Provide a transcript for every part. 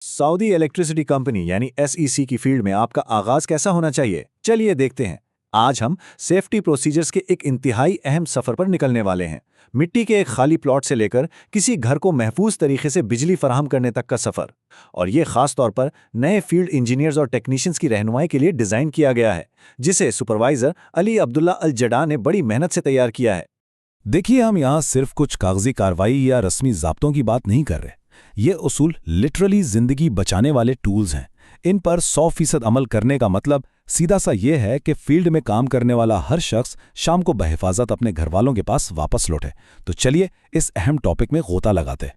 Saudi electricity company यानी SEC की field में आपका आगाज कैसा होना चाहिए, चलिए देखते हैं। आज हम सेफ्टी प्रोसीजर्स के एक इंतहाई अहम सफर पर निकलने वाले हैं। मिट्टी के एक खाली प्लॉट से लेकर किसी घर को महफूज तरीके से बिजली फराहम करने तक का सफर, और ये खास तौर पर नए फील्ड इंजीनियर्स और टेक्नीशियंस की रहनुमाई के लिए डिजाइन किया गया है, जिसे सुपरवाइजर अली अब्दुल्ला अल जडा ने बड़ी मेहनत से तैयार किया है। देखिए, हम यहाँ सिर्फ कुछ कागजी कार्रवाई या रस्मी ज़ाब्तों की बात नहीं कर रहे। ये उसूल लिटरली जिंदगी बचाने वाले टूल्स हैं। इन पर 100% अमल करने का मतलब सीधा सा ये है कि फील्ड में काम करने वाला हर शख्स शाम को बहिफाजत अपने घर वालों के पास वापस लौटे। तो चलिए इस अहम टॉपिक में गोता लगाते हैं।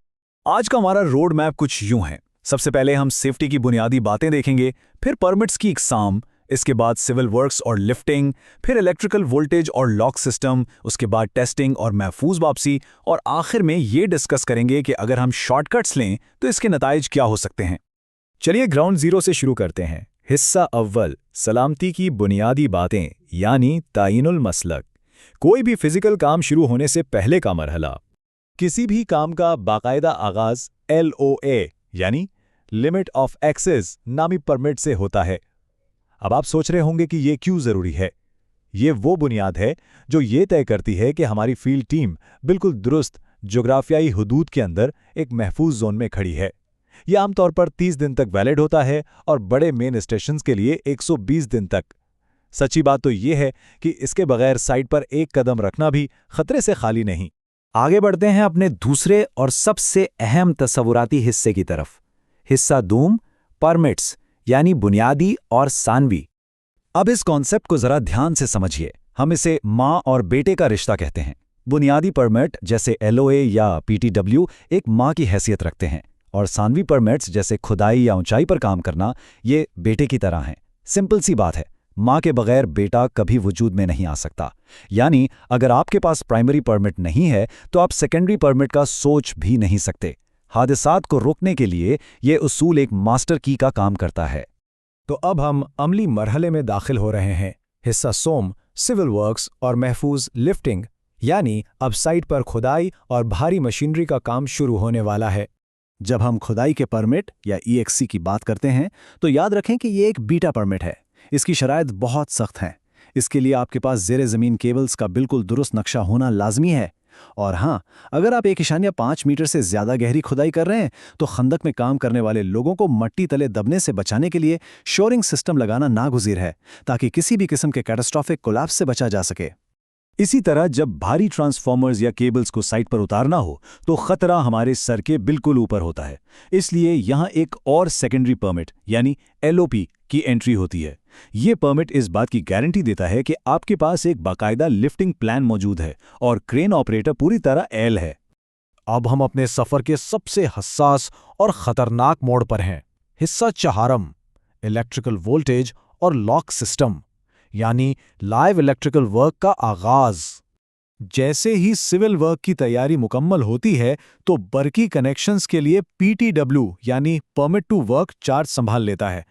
आज का हमारा रोड मैप कुछ यूं है। सबसे पहले हम सेफ्टी की बुनियादी बातें देखेंगे, फिर परमिट्स की इकसाम, इसके बाद सिविल वर्क्स और लिफ्टिंग, फिर इलेक्ट्रिकल वोल्टेज और लॉक सिस्टम, उसके बाद टेस्टिंग और महफूज वापसी, और आखिर में ये डिस्कस करेंगे कि अगर हम शॉर्टकट्स लें तो इसके नताइज क्या हो सकते हैं। चलिए ग्राउंड जीरो से शुरू करते हैं। हिस्सा अव्वल, सलामती की बुनियादी बातें यानी तायीनुल मसलक। कोई भी फिजिकल काम शुरू होने से पहले का मरहला। किसी भी काम का बाकायदा आगाज LOA यानी लिमिट ऑफ एक्सेस नामी परमिट से होता है। अब आप सोच रहे होंगे कि ये क्यों जरूरी है। ये वो बुनियाद है जो ये तय करती है कि हमारी फील्ड टीम बिल्कुल दुरुस्त जोग्राफियाई हुदूद के अंदर एक महफूज जोन में खड़ी है। यह आमतौर पर 30 दिन तक वैलिड होता है और बड़े मेन स्टेशंस के लिए 120 दिन तक। सच्ची बात तो ये है कि इसके बगैर साइट पर एक कदम रखना भी खतरे से खाली नहीं। आगे बढ़ते हैं अपने दूसरे और सबसे अहम तस्वुराती हिस्से की तरफ। हिस्सा दूम, परमिट्स यानी बुनियादी और सानवी। अब इस कॉन्सेप्ट को जरा ध्यान से समझिए। हम इसे माँ और बेटे का रिश्ता कहते हैं। बुनियादी परमिट जैसे LOA या PTW एक माँ की हैसियत रखते हैं, और सानवी परमिट्स जैसे खुदाई या ऊंचाई पर काम करना ये बेटे की तरह हैं। सिंपल सी बात है, माँ के बगैर बेटा कभी वजूद में नहीं आ सकता। यानी अगर आपके पास प्राइमरी परमिट नहीं है तो आप सेकेंडरी परमिट का सोच भी नहीं सकते। हादसात को रोकने के लिए ये उसूल एक मास्टर की का काम करता है। तो अब हम अमली मरहले में दाखिल हो रहे हैं। हिस्सा सोम, सिविल वर्क्स और महफूज लिफ्टिंग, यानी अब साइट पर खुदाई और भारी मशीनरी का काम शुरू होने वाला है। जब हम खुदाई के परमिट या EXC की बात करते हैं तो याद रखें कि ये एक बीटा परमिट है। इसकी शराइत बहुत सख्त हैं। इसके लिए आपके पास ज़ेरे ज़मीन केबल्स का बिल्कुल दुरुस्त नक्शा होना लाजमी है। और हाँ, अगर आप 1.5 मीटर से ज़्यादा गहरी खुदाई कर रहे हैं तो खंदक में काम करने वाले लोगों को मट्टी तले दबने से बचाने के लिए शोरिंग सिस्टम लगाना नागुज़ीर है, ताकि किसी भी किस्म के कैटास्ट्रॉफिक कोलैप्स से बचा जा सके। इसी तरह जब भारी ट्रांसफॉर्मर्स या केबल्स को साइट पर उतारना हो तो खतरा हमारे सर के बिल्कुल ऊपर होता है। इसलिए यहाँ एक और सेकेंडरी परमिट यानी LOP की एंट्री होती है। ये परमिट इस बात की गारंटी देता है कि आपके पास एक बाकायदा लिफ्टिंग प्लान मौजूद है और क्रेन ऑपरेटर पूरी तरह एल है। अब हम अपने सफर के सबसे हसास और खतरनाक मोड़ पर हैं। हिस्सा चहारम, इलेक्ट्रिकल वोल्टेज और लॉक सिस्टम, यानी लाइव इलेक्ट्रिकल वर्क का आगाज। जैसे ही सिविल वर्क की तैयारी मुकम्मल होती है तो बरकी कनेक्शंस के लिए PTW यानी परमिट टू वर्क चार्ज संभाल लेता है।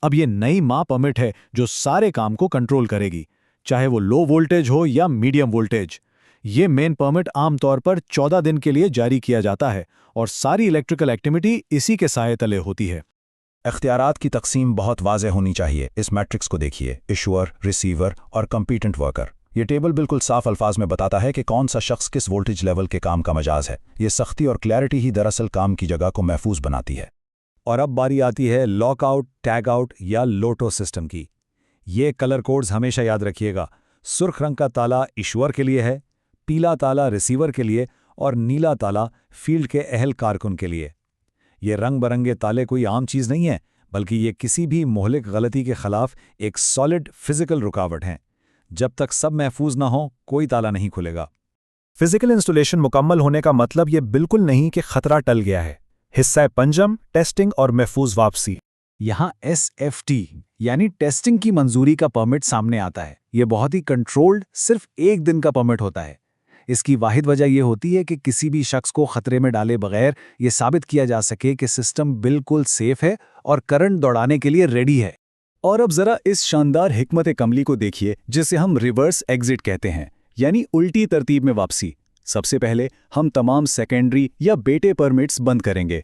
अब ये नई माँ परमिट है जो सारे काम को कंट्रोल करेगी, चाहे वो लो वोल्टेज हो या मीडियम वोल्टेज। ये मेन परमिट आमतौर पर 14 दिन के लिए जारी किया जाता है और सारी इलेक्ट्रिकल एक्टिविटी इसी के साये तले होती है। इख्तियारात की तकसीम बहुत वाज़ेह होनी चाहिए। इस मैट्रिक्स को देखिए, इशुअर, रिसीवर और कंपीटेंट वर्कर। ये टेबल बिल्कुल साफ अल्फाज में बताता है कि कौन सा शख्स किस वोल्टेज लेवल के काम का मजाज है। ये सख्ती और क्लैरिटी ही दरअसल काम की जगह को महफूज बनाती है। और अब बारी आती है लॉकआउट, टैग आउट या लोटो सिस्टम की। ये कलर कोड्स हमेशा याद रखिएगा। सुर्ख रंग का ताला इशुअर के लिए है, पीला ताला रिसीवर के लिए और नीला ताला फील्ड के अहल कारकुन के लिए। ये रंग बरंगे ताले कोई आम चीज़ नहीं है, बल्कि ये किसी भी मोहलिक गलती के खिलाफ एक सॉलिड फिजिकल रुकावट हैं। जब तक सब महफूज ना हो कोई ताला नहीं खुलेगा। फिजिकल इंस्टॉलेशन मुकम्मल होने का मतलब ये बिल्कुल नहीं कि खतरा टल गया है। हिस्सा पंजम, टेस्टिंग और महफूज वापसी। यहाँ SFT यानी टेस्टिंग की मंजूरी का परमिट सामने आता है। ये बहुत ही कंट्रोल्ड, सिर्फ 1 दिन का परमिट होता है। इसकी वाहिद वजह यह होती है कि किसी भी शख्स को खतरे में डाले बगैर ये साबित किया जा सके कि सिस्टम बिल्कुल सेफ है और करंट दौड़ाने के लिए रेडी है। और अब जरा इस शानदार हिकमत कमली को देखिए जिसे हम रिवर्स एग्जिट कहते हैं, यानी उल्टी तरतीब में वापसी। सबसे पहले हम तमाम सेकेंडरी या बेटे परमिट्स बंद करेंगे।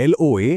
LOA